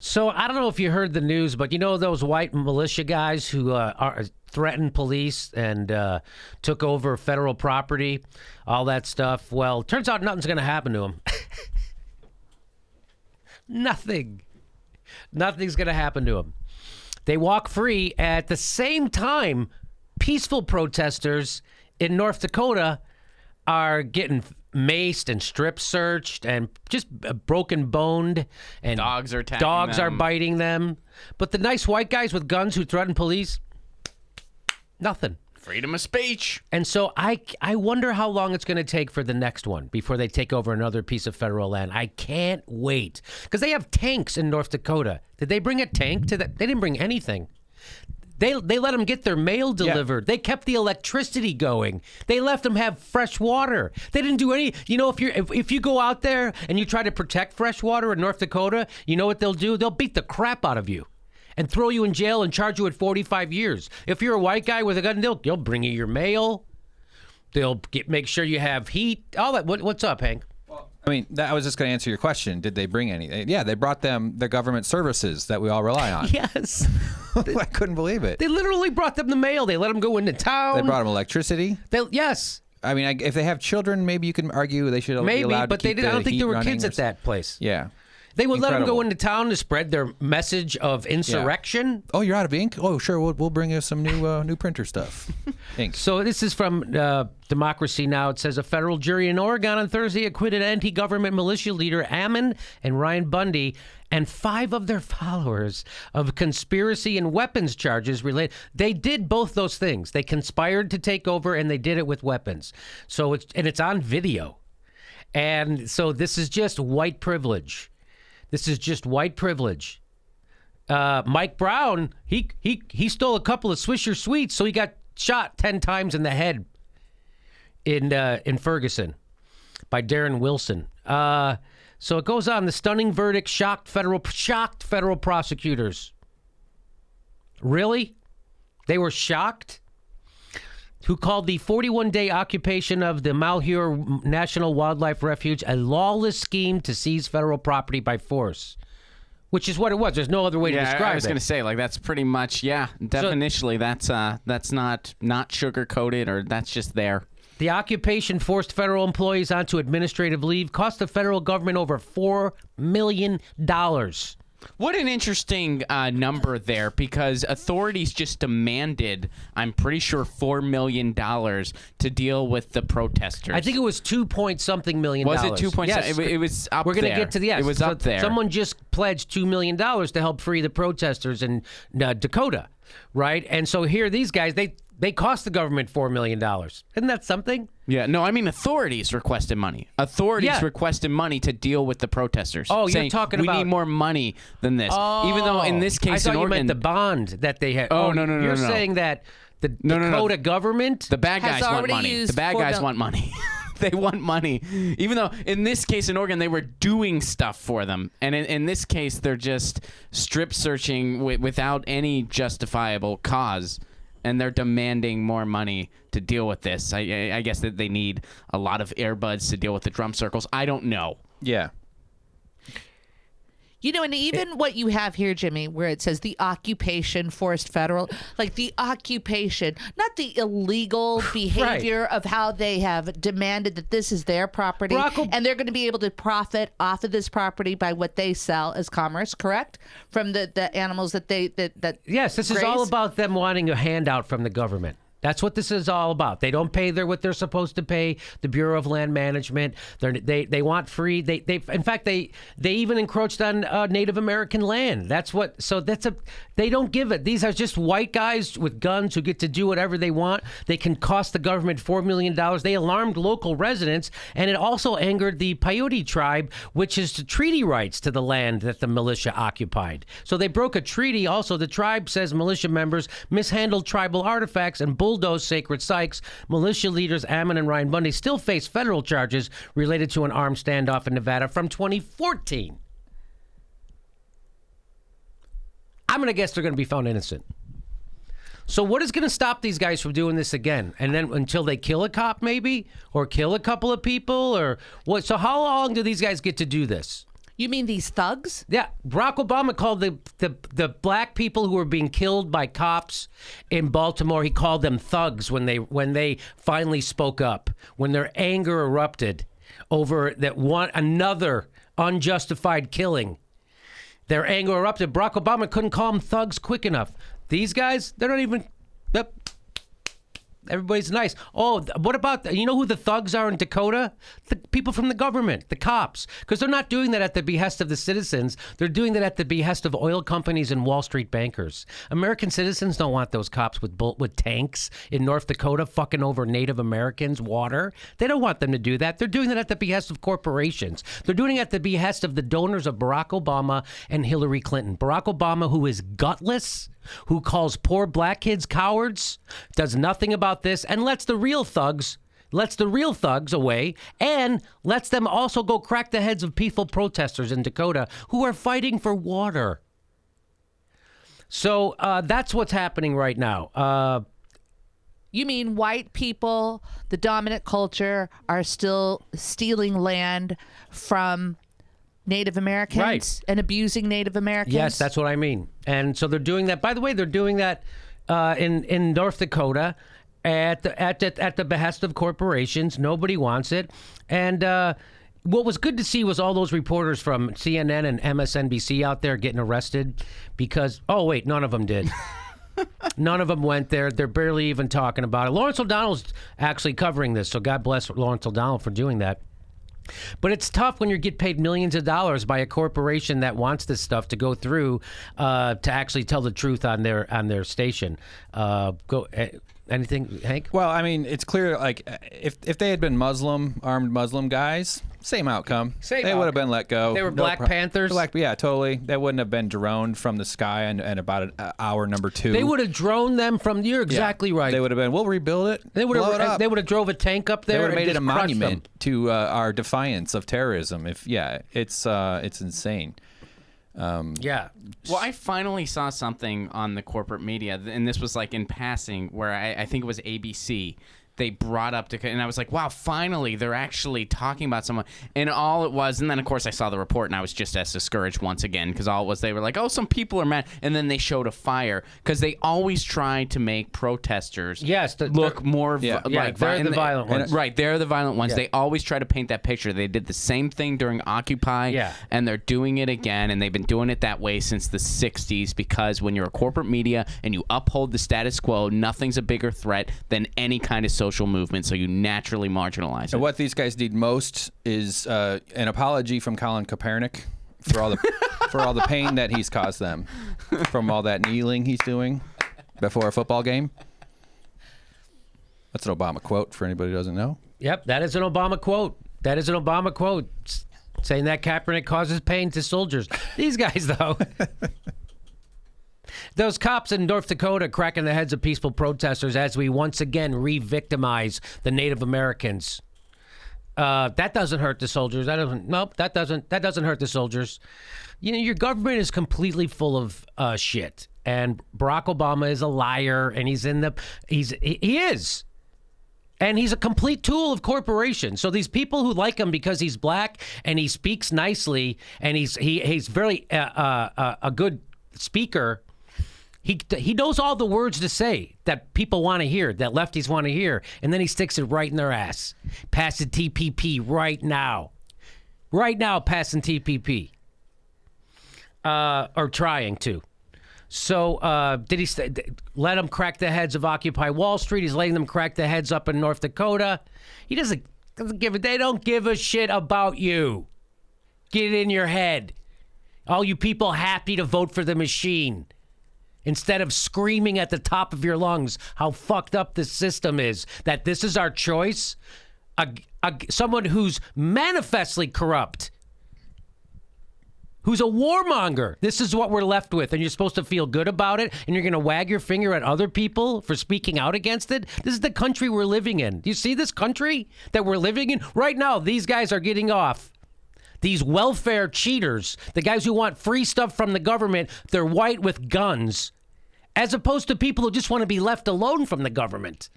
So I don't know if you heard the news, but you know those white militia guys who threatened police and took over federal property, all that stuff? Well, turns out nothing's going to happen to them. Nothing. Nothing's going to happen to them. They walk free. At the same time, peaceful protesters in North Dakota are getting maced and strip searched and just broken boned, and dogs are attacking dogs them. are biting them. But the nice white guys with guns who threaten police, nothing. Freedom of speech. And so I wonder how long it's going to take for the next one before they take over another piece of federal land. I can't wait, because they have tanks in North Dakota. Did they bring a tank to that? They didn't bring anything. They let them get their mail delivered. Yeah. They kept the electricity going. They left them have fresh water. They didn't do any. You know, if you go out there and you try to protect fresh water in North Dakota, you know what they'll do? They'll beat the crap out of you and throw you in jail and charge you at 45 years. If you're a white guy with a gun, they'll bring you your mail. They'll make sure you have heat. All that. What's up, Hank? I mean, I was just going to answer your question. Did they bring anything? Yeah, they brought them the government services that we all rely on. Yes. I couldn't believe it. They literally brought them the mail. They let them go into town. They brought them electricity. Yes. I mean, if they have children, maybe you can argue they should be allowed to keep they didn't. I don't think heat there were running kids at that place. Yeah. They would let them go into town to spread their message of insurrection. Yeah. Oh, you're out of ink? Oh, sure. We'll bring you some new printer stuff. Ink. So this is from Democracy Now! It says a federal jury in Oregon on Thursday acquitted anti-government militia leader Ammon and Ryan Bundy and 5 of their followers of conspiracy and weapons charges related. They did both those things. They conspired to take over, and they did it with weapons. So it's on video. And so this is just white privilege. This is just white privilege. Mike Brown, he stole a couple of Swisher Sweets, so he got shot 10 times in the head in Ferguson by Darren Wilson. So it goes on. The stunning verdict shocked federal prosecutors. Really? They were shocked? Who called the 41-day occupation of the Malheur National Wildlife Refuge a lawless scheme to seize federal property by force, which is what it was. There's no other way to describe it. I was going to say, like, that's pretty much, definitionally, that's not sugar-coated, or that's just there. The occupation forced federal employees onto administrative leave, cost the federal government over $4 million. What an interesting number there, because authorities just demanded, I'm pretty sure, $4 million to deal with the protesters. I think it was $2-point-something million. Was it 2 point? Yes. It was up there. We're going to get to the yes. It was up there. Someone just pledged $2 million to help free the protesters in Dakota, right? And so here, these guys, they cost the government $4 million. Isn't that something? Yeah, no, I mean, authorities requested money. Authorities requested money to deal with the protesters. Oh, saying, you're talking about... we need more money than this. Oh, even though in this case I thought in Oregon... you meant the bond that they had. Oh, no. You're saying that the Dakota government... The bad guys want money. The bad guys want money. They want money. Even though in this case in Oregon, they were doing stuff for them. And in this case, they're just strip searching without any justifiable cause. And they're demanding more money to deal with this. I guess that they need a lot of earbuds to deal with the drum circles. I don't know. Yeah. You know, and even what you have here, Jimmy, where it says the occupation forced federal, like the occupation, not the illegal behavior of how they have demanded that this is their property and they're going to be able to profit off of this property by what they sell as commerce, correct? From the animals that Yes, this is all about them wanting a handout from the government. That's what this is all about. They don't pay what they're supposed to pay. The Bureau of Land Management. They want free. In fact they even encroached on Native American land. They don't give it. These are just white guys with guns who get to do whatever they want. They can cost the government $4 million. They alarmed local residents, and it also angered the Paiute tribe, which is the treaty rights to the land that the militia occupied. So they broke a treaty. Also, the tribe says militia members mishandled tribal artifacts and bulldozed sacred sites. Militia leaders Ammon and Ryan Bundy still face federal charges related to an armed standoff in Nevada from 2014. I'm going to guess they're going to be found innocent. So what is going to stop these guys from doing this again? And then until they kill a cop, maybe? Or kill a couple of people? Or what? So how long do these guys get to do this? You mean these thugs? Yeah, Barack Obama called the black people who were being killed by cops in Baltimore. He called them thugs when they finally spoke up, when their anger erupted over another unjustified killing. Their anger erupted. Barack Obama couldn't call them thugs quick enough. These guys, they're not even. Yep. Everybody's nice. Oh, what about, you know who the thugs are in Dakota? The people from the government, the cops. Because they're not doing that at the behest of the citizens. They're doing that at the behest of oil companies and Wall Street bankers. American citizens don't want those cops with tanks in North Dakota fucking over Native Americans' water. They don't want them to do that. They're doing that at the behest of corporations. They're doing it at the behest of the donors of Barack Obama and Hillary Clinton. Barack Obama, who is gutless, who calls poor black kids cowards, does nothing about this, and lets the real thugs away, and lets them also go crack the heads of peaceful protesters in Dakota who are fighting for water. So that's what's happening right now. You mean white people, the dominant culture, are still stealing land from Native Americans, right, and abusing Native Americans? Yes, that's what I mean. And so they're doing that. By the way, they're doing that in North Dakota at the behest of corporations. Nobody wants it. And what was good to see was all those reporters from CNN and MSNBC out there getting arrested because, oh, wait, none of them did. None of them went there. They're barely even talking about it. Lawrence O'Donnell's actually covering this, so God bless Lawrence O'Donnell for doing that. But it's tough when you get paid millions of dollars by a corporation that wants this stuff to go through to actually tell the truth on their station. Anything, Hank? Well, I mean, it's clear. Like, if they had been armed Muslim guys, same outcome. They would have been let go. They were Black Panthers. Yeah, totally. They wouldn't have been droned from the sky and about hour number 2. They would have droned them from. You're exactly right. They would have been. We'll rebuild it. They would have. They would have drove a tank up there. They would have made it a monument them. to our defiance of terrorism. It's insane. Yeah. Well, I finally saw something on the corporate media, and this was like in passing, where I think it was ABC. They brought up Dakota, and I was like, wow, finally, they're actually talking about someone. And all it was, and then, of course, I saw the report, and I was just as discouraged once again, because all it was, they were like, oh, some people are mad. And then they showed a fire, because they always try to make protesters look more like they're the violent ones. Right, they're the violent ones. Yeah. They always try to paint that picture. They did the same thing during Occupy, and they're doing it again, and they've been doing it that way since the 60s, because when you're a corporate media and you uphold the status quo, nothing's a bigger threat than any kind of social movement, so you naturally marginalize it. And what these guys need most is an apology from Colin Kaepernick for all the pain that he's caused them from all that kneeling he's doing before a football game. That's an Obama quote for anybody who doesn't know. Yep, that is an Obama quote. That is an Obama quote saying that Kaepernick causes pain to soldiers. These guys, though. Those cops in North Dakota cracking the heads of peaceful protesters as we once again re-victimize the Native Americans. That doesn't hurt the soldiers. That doesn't hurt the soldiers. You know, your government is completely full of shit, and Barack Obama is a liar, and he is. And he's a complete tool of corporations. So these people who like him because he's black and he speaks nicely and he's very a good speaker. He knows all the words to say that people want to hear, that lefties want to hear, and then he sticks it right in their ass. Passing TPP right now. Right now, passing TPP. Or trying to. So did he let them crack the heads of Occupy Wall Street? He's letting them crack the heads up in North Dakota. He doesn't give a. They don't give a shit about you. Get it in your head. All you people happy to vote for the machine. Instead of screaming at the top of your lungs how fucked up this system is, that this is our choice, someone who's manifestly corrupt, who's a warmonger. This is what we're left with, and you're supposed to feel good about it, and you're going to wag your finger at other people for speaking out against it? This is the country we're living in. Do you see this country that we're living in? Right now, these guys are getting off. These welfare cheaters, the guys who want free stuff from the government, they're white with guns, as opposed to people who just want to be left alone from the government.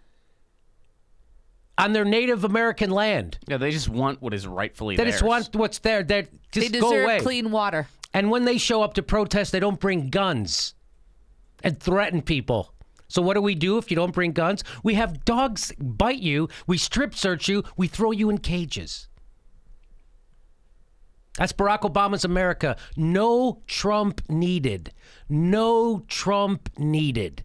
on their Native American land. Yeah, they just want what is rightfully They theirs. just want what's there. They just They go deserve away. clean water. And when they show up to protest, they don't bring guns and threaten people. So what do we do if you don't bring guns? We have dogs bite you. We strip search you. We throw you in cages. That's Barack Obama's America. No Trump needed. No Trump needed.